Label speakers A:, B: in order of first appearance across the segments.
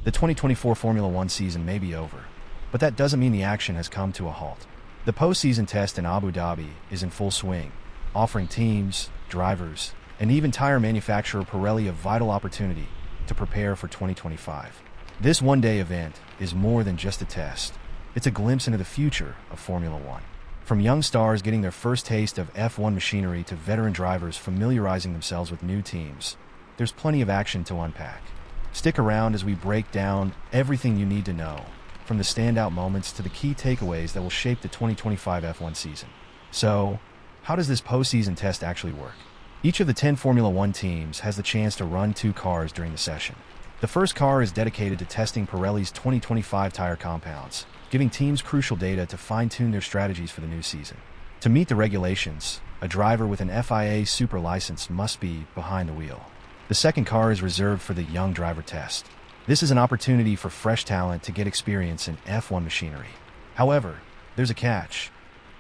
A: The 2024 Formula One season may be over, but that doesn't mean the action has come to a halt. The postseason test in Abu Dhabi is in full swing, offering teams, drivers, and even tire manufacturer Pirelli a vital opportunity to prepare for 2025. This one-day event is more than just a test. It's a glimpse into the future of Formula One. From young stars getting their first taste of F1 machinery to veteran drivers familiarizing themselves with new teams, there's plenty of action to unpack. Stick around as we break down everything you need to know, from the standout moments to the key takeaways that will shape the 2025 F1 season. So, how does this postseason test actually work? Each of the 10 Formula One teams has the chance to run 2 cars during the session. The first car is dedicated to testing Pirelli's 2025 tire compounds, giving teams crucial data to fine-tune their strategies for the new season. To meet the regulations, a driver with an FIA Super license must be behind the wheel. The second car is reserved for the young driver test. This is an opportunity for fresh talent to get experience in F1 machinery. However, there's a catch.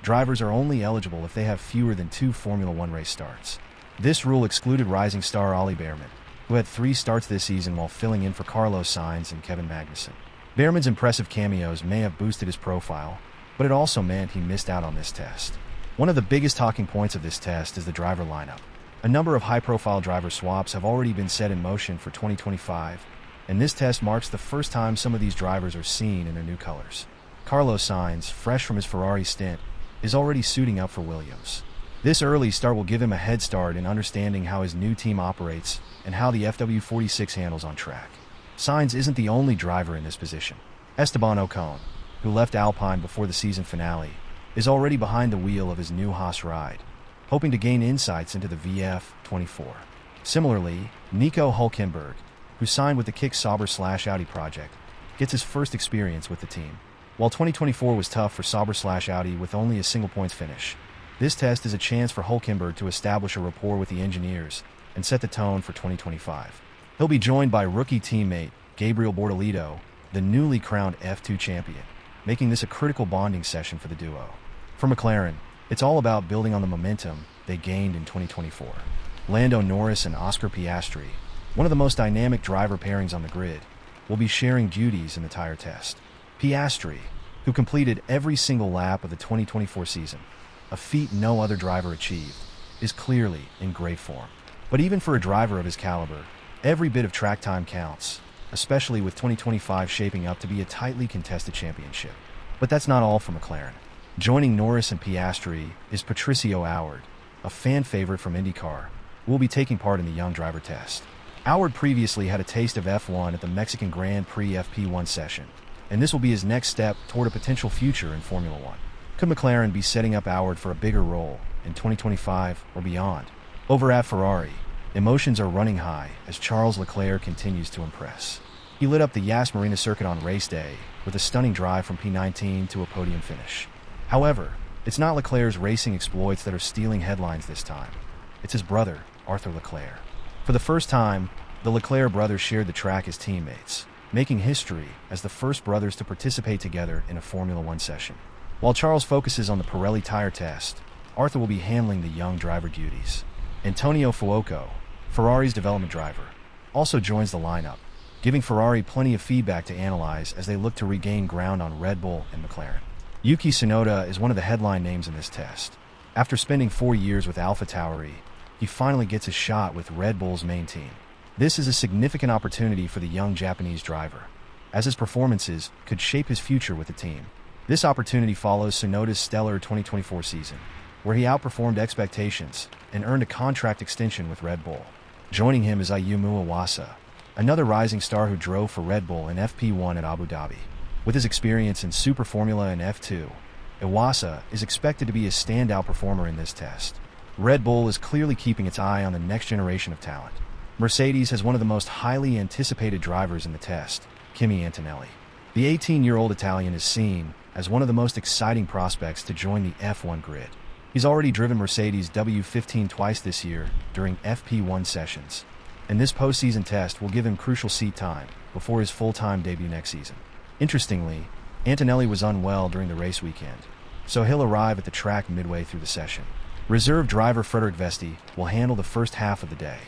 A: Drivers are only eligible if they have fewer than 2 Formula One race starts. This rule excluded rising star Ollie Bearman, who had 3 starts this season while filling in for Carlos Sainz and Kevin Magnussen. Bearman's impressive cameos may have boosted his profile, but it also meant he missed out on this test. One of the biggest talking points of this test is the driver lineup. A number of high-profile driver swaps have already been set in motion for 2025, and this test marks the first time some of these drivers are seen in their new colors. Carlos Sainz, fresh from his Ferrari stint, is already suiting up for Williams. This early start will give him a head start in understanding how his new team operates and how the FW46 handles on track. Sainz isn't the only driver in this position. Esteban Ocon, who left Alpine before the season finale, is already behind the wheel of his new Haas ride, hoping to gain insights into the VF24. Similarly, Nico Hulkenberg, who signed with the Kick Sauber/Audi project, gets his first experience with the team. While 2024 was tough for Sauber/Audi with only a single points finish, this test is a chance for Hulkenberg to establish a rapport with the engineers and set the tone for 2025. He'll be joined by rookie teammate Gabriel Bortoleto, the newly crowned F2 champion, making this a critical bonding session for the duo. For McLaren, it's all about building on the momentum they gained in 2024. Lando Norris and Oscar Piastri, one of the most dynamic driver pairings on the grid, will be sharing duties in the tire test. Piastri, who completed every single lap of the 2024 season, a feat no other driver achieved, is clearly in great form. But even for a driver of his caliber, every bit of track time counts, especially with 2025 shaping up to be a tightly contested championship. But that's not all for McLaren. Joining Norris and Piastri is Patricio, a fan favorite from IndyCar, who will be taking part in the young driver test. Howard previously had a taste of F1 at the Mexican Grand Prix FP1 session, and this will be his next step toward a potential future in Formula One. Could McLaren be setting up Howard for a bigger role in 2025 or beyond? Over at Ferrari, emotions are running high as Charles Leclerc continues to impress. He lit up the Yas Marina circuit on race day with a stunning drive from P19 to a podium finish. However, it's not Leclerc's racing exploits that are stealing headlines this time. It's his brother, Arthur Leclerc. For the first time, the Leclerc brothers shared the track as teammates, making history as the first brothers to participate together in a Formula One session. While Charles focuses on the Pirelli tire test, Arthur will be handling the young driver duties. Antonio Fuoco, Ferrari's development driver, also joins the lineup, giving Ferrari plenty of feedback to analyze as they look to regain ground on Red Bull and McLaren. Yuki Tsunoda is one of the headline names in this test. After spending 4 years with AlphaTauri, he finally gets a shot with Red Bull's main team. This is a significant opportunity for the young Japanese driver, as his performances could shape his future with the team. This opportunity follows Tsunoda's stellar 2024 season, where he outperformed expectations and earned a contract extension with Red Bull. Joining him is Ayumu Iwasa, another rising star who drove for Red Bull in FP1 at Abu Dhabi. With his experience in Super Formula and F2, Iwasa is expected to be a standout performer in this test. Red Bull is clearly keeping its eye on the next generation of talent. Mercedes has one of the most highly anticipated drivers in the test, Kimi Antonelli. The 18-year-old Italian is seen as one of the most exciting prospects to join the F1 grid. He's already driven Mercedes W15 twice this year during FP1 sessions, and this postseason test will give him crucial seat time before his full-time debut next season. Interestingly, Antonelli was unwell during the race weekend, so he'll arrive at the track midway through the session. Reserve driver Frederick Vesti will handle the first half of the day.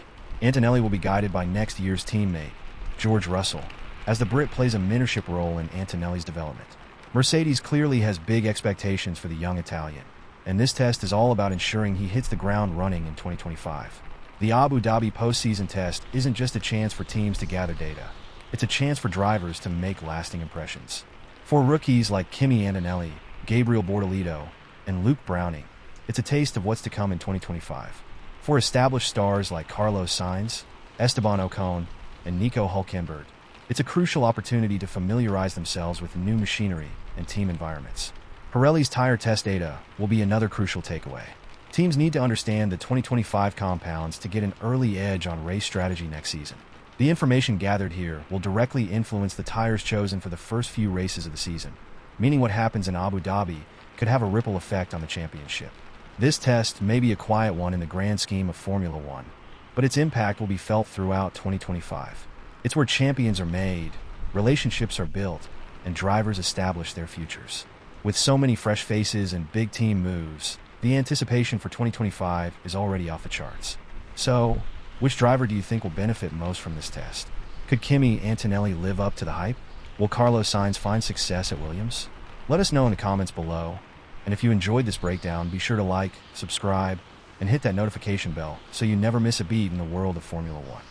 A: Antonelli will be guided by next year's teammate, George Russell, as the Brit plays a mentorship role in Antonelli's development. Mercedes clearly has big expectations for the young Italian, and this test is all about ensuring he hits the ground running in 2025. The Abu Dhabi postseason test isn't just a chance for teams to gather data. It's a chance for drivers to make lasting impressions. For rookies like Kimi Antonelli, Gabriel Bortoleto, and Luke Browning, it's a taste of what's to come in 2025. For established stars like Carlos Sainz, Esteban Ocon, and Nico Hulkenberg, it's a crucial opportunity to familiarize themselves with new machinery and team environments. Pirelli's tire test data will be another crucial takeaway. Teams need to understand the 2025 compounds to get an early edge on race strategy next season. The information gathered here will directly influence the tires chosen for the first few races of the season, meaning what happens in Abu Dhabi could have a ripple effect on the championship. This test may be a quiet one in the grand scheme of Formula One, but its impact will be felt throughout 2025. It's where champions are made, relationships are built, and drivers establish their futures. With so many fresh faces and big team moves, the anticipation for 2025 is already off the charts. So, which driver do you think will benefit most from this test? Could Kimi Antonelli live up to the hype? Will Carlos Sainz find success at Williams? Let us know in the comments below. And if you enjoyed this breakdown, be sure to like, subscribe, and hit that notification bell so you never miss a beat in the world of Formula One.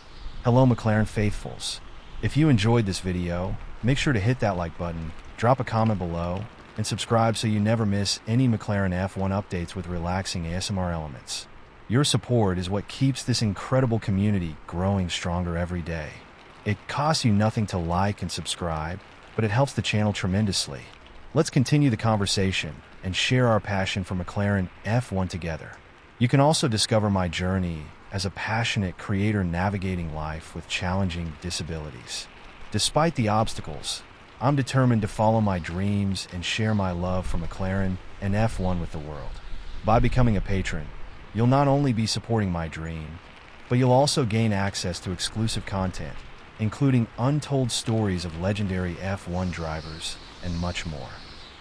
A: Hello McLaren faithfuls. If you enjoyed this video, make sure to hit that like button, drop a comment below, and subscribe so you never miss any McLaren F1 updates with relaxing ASMR elements. Your support is what keeps this incredible community growing stronger every day. It costs you nothing to like and subscribe, but it helps the channel tremendously. Let's continue the conversation and share our passion for McLaren F1 together. You can also discover my journey as a passionate creator navigating life with challenging disabilities. Despite the obstacles, I'm determined to follow my dreams and share my love for McLaren and F1 with the world. By becoming a patron, you'll not only be supporting my dream, but you'll also gain access to exclusive content, including untold stories of legendary F1 drivers and much more.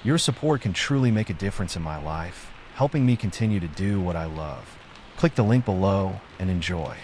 A: Your support can truly make a difference in my life, helping me continue to do what I love. Click the link below and enjoy.